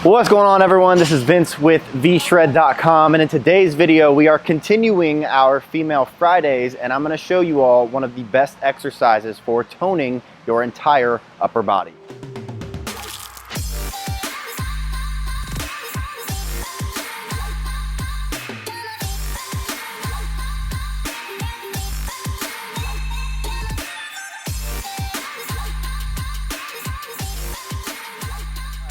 What's going on, everyone? This is Vince with vshred.com, and in today's video we are continuing our Female Fridays, and I'm going to show you all one of the best exercises for toning your entire upper body.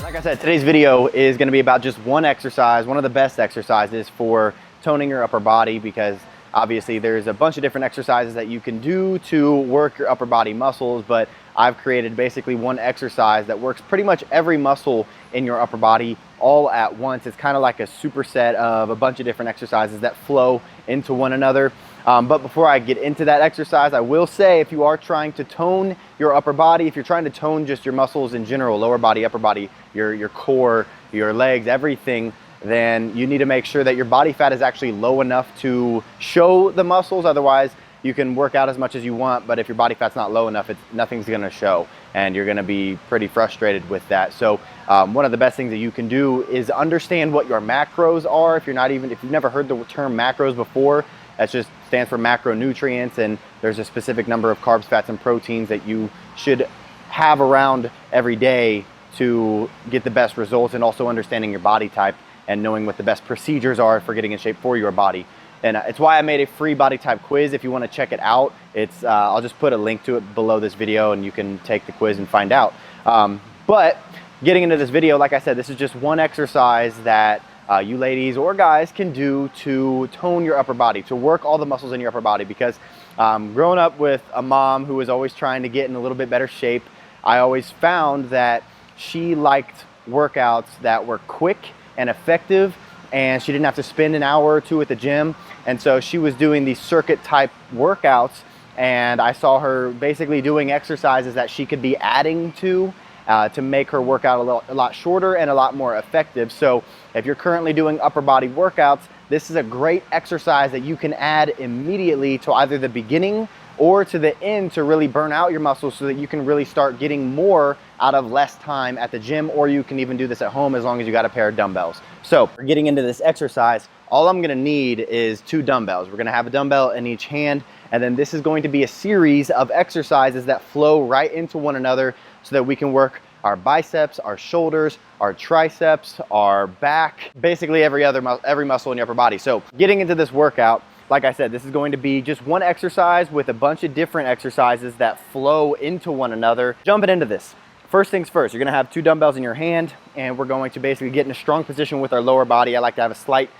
Like I said, today's video is going to be about just one exercise, one of the best exercises for toning your upper body, because obviously there's a bunch of different exercises that you can do to work your upper body muscles, but I've created basically one exercise that works pretty much every muscle in your upper body all at once. It's kind of like a superset of a bunch of different exercises that flow into one another. But before I get into that exercise, I will say, if you are trying to tone your upper body, if you're trying to tone just your muscles in general, lower body, upper body, your core, your legs, everything, then you need to make sure that your body fat is actually low enough to show the muscles. Otherwise, you can work out as much as you want, but if your body fat's not low enough, nothing's gonna show, and you're gonna be pretty frustrated with that. So one of the best things that you can do is understand what your macros are. If you've never heard the term macros before, that just stands for macronutrients, and there's a specific number of carbs, fats, and proteins that you should have around every day to get the best results, and also understanding your body type and knowing what the best procedures are for getting in shape for your body. And it's why I made a free body type quiz. If you want to check it out, I'll just put a link to it below this video, and you can take the quiz and find out. But getting into this video, like I said, this is just one exercise that you ladies or guys can do to tone your upper body, to work all the muscles in your upper body. Because growing up with a mom who was always trying to get in a little bit better shape, I always found that she liked workouts that were quick and effective, and she didn't have to spend an hour or two at the gym. And so she was doing these circuit type workouts, and I saw her basically doing exercises that she could be adding to make her workout a lot shorter and a lot more effective. So if you're currently doing upper body workouts, this is a great exercise that you can add immediately to either the beginning or to the end to really burn out your muscles, so that you can really start getting more out of less time at the gym. Or you can even do this at home as long as you got a pair of dumbbells. So for getting into this exercise, all I'm gonna need is 2 dumbbells. We're gonna have a dumbbell in each hand, and then this is going to be a series of exercises that flow right into one another, so that we can work our biceps, our shoulders, our triceps, our back, basically every muscle in your upper body. So getting into this workout, like I said, this is going to be just one exercise with a bunch of different exercises that flow into one another. Jumping into this, first things first, you're gonna have 2 dumbbells in your hand, and we're going to basically get in a strong position with our lower body. I like to have a slight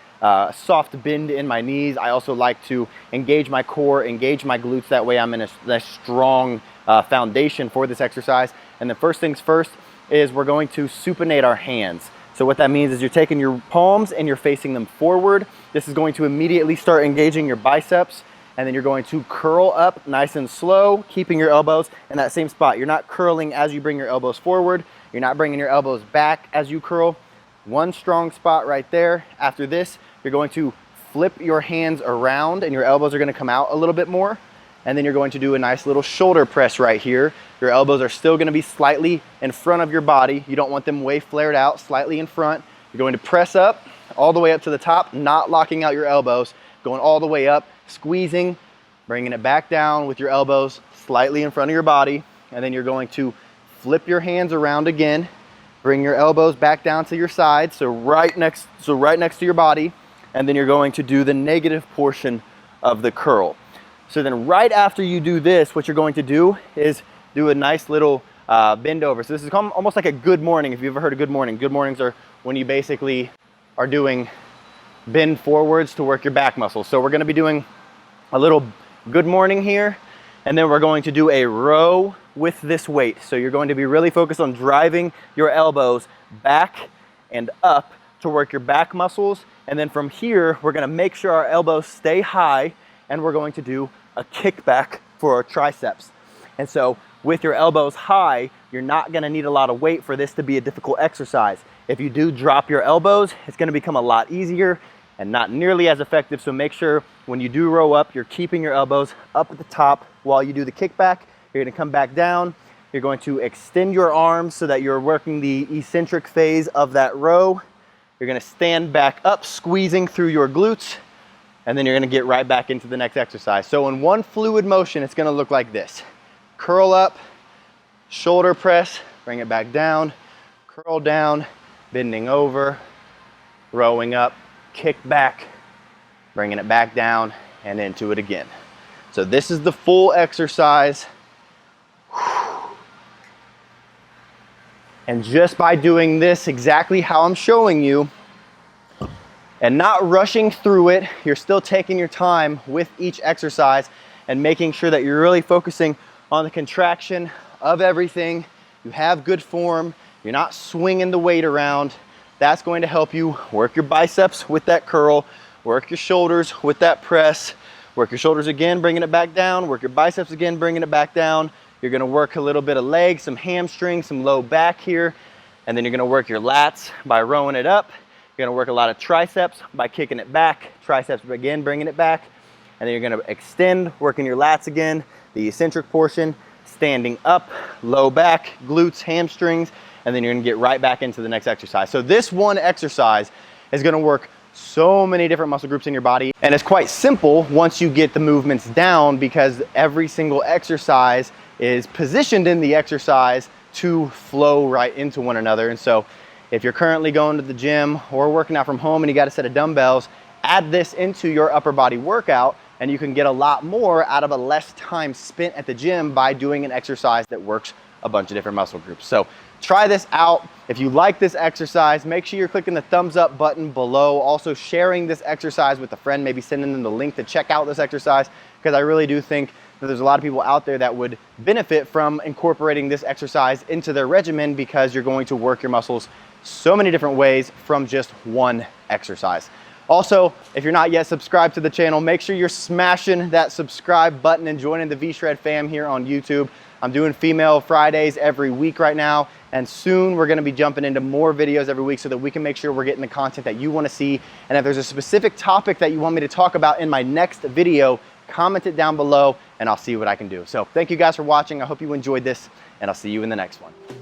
soft bend in my knees. I also like to engage my core, engage my glutes. That way I'm in a strong foundation for this exercise. And the first things first is we're going to supinate our hands. So what that means is you're taking your palms and you're facing them forward. This is going to immediately start engaging your biceps, and then you're going to curl up nice and slow, keeping your elbows in that same spot. You're not curling as you bring your elbows forward. You're not bringing your elbows back as you curl. One strong spot right there. After this, you're going to flip your hands around, and your elbows are going to come out a little bit more. And then you're going to do a nice little shoulder press right here. Your elbows are still going to be slightly in front of your body. You don't want them way flared out, slightly in front. You're going to press up all the way up to the top, not locking out your elbows, going all the way up, squeezing, bringing it back down with your elbows slightly in front of your body. And then you're going to flip your hands around again, bring your elbows back down to your side, so right next to your body. And then you're going to do the negative portion of the curl. So then right after you do this, what you're going to do is do a nice little bend over. So this is almost like a good morning, if you've ever heard of good morning. Good mornings are when you basically are doing bend forwards to work your back muscles. So we're gonna be doing a little good morning here, and then we're going to do a row with this weight. So you're going to be really focused on driving your elbows back and up to work your back muscles. And then from here, we're gonna make sure our elbows stay high, and we're going to do a kickback for our triceps. And so with your elbows high, you're not gonna need a lot of weight for this to be a difficult exercise. If you do drop your elbows, it's gonna become a lot easier and not nearly as effective. So make sure when you do row up, you're keeping your elbows up at the top while you do the kickback. You're gonna come back down, You're going to extend your arms so that you're working the eccentric phase of that row. You're gonna stand back up, squeezing through your glutes, and then you're gonna get right back into the next exercise. So in one fluid motion, it's gonna look like this. Curl up, shoulder press, bring it back down, curl down, bending over, rowing up, kick back, bringing it back down, and into it again. So this is the full exercise. And just by doing this exactly how I'm showing you and not rushing through it, you're still taking your time with each exercise and making sure that you're really focusing on the contraction of everything. You have good form, you're not swinging the weight around. That's going to help you work your biceps with that curl, work your shoulders with that press, work your shoulders again, bringing it back down, work your biceps again, bringing it back down. You're gonna work a little bit of legs, some hamstrings, some low back here, and then you're gonna work your lats by rowing it up. You're gonna work a lot of triceps by kicking it back, triceps again, bringing it back, and then you're gonna extend, working your lats again, the eccentric portion, standing up, low back, glutes, hamstrings, and then you're gonna get right back into the next exercise. So this one exercise is gonna work so many different muscle groups in your body, and it's quite simple once you get the movements down because every single exercise is positioned in the exercise to flow right into one another. And so if you're currently going to the gym or working out from home and you got a set of dumbbells, add this into your upper body workout and you can get a lot more out of a less time spent at the gym by doing an exercise that works a bunch of different muscle groups. So try this out. If you like this exercise, make sure you're clicking the thumbs up button below. Also sharing this exercise with a friend, maybe sending them the link to check out this exercise, because I really do think that there's a lot of people out there that would benefit from incorporating this exercise into their regimen because you're going to work your muscles so many different ways from just one exercise. Also, if you're not yet subscribed to the channel, make sure you're smashing that subscribe button and joining the V-Shred fam here on YouTube. I'm doing Female Fridays every week right now, and soon we're gonna be jumping into more videos every week so that we can make sure we're getting the content that you wanna see. And if there's a specific topic that you want me to talk about in my next video, comment it down below and I'll see what I can do. So thank you guys for watching. I hope you enjoyed this and I'll see you in the next one.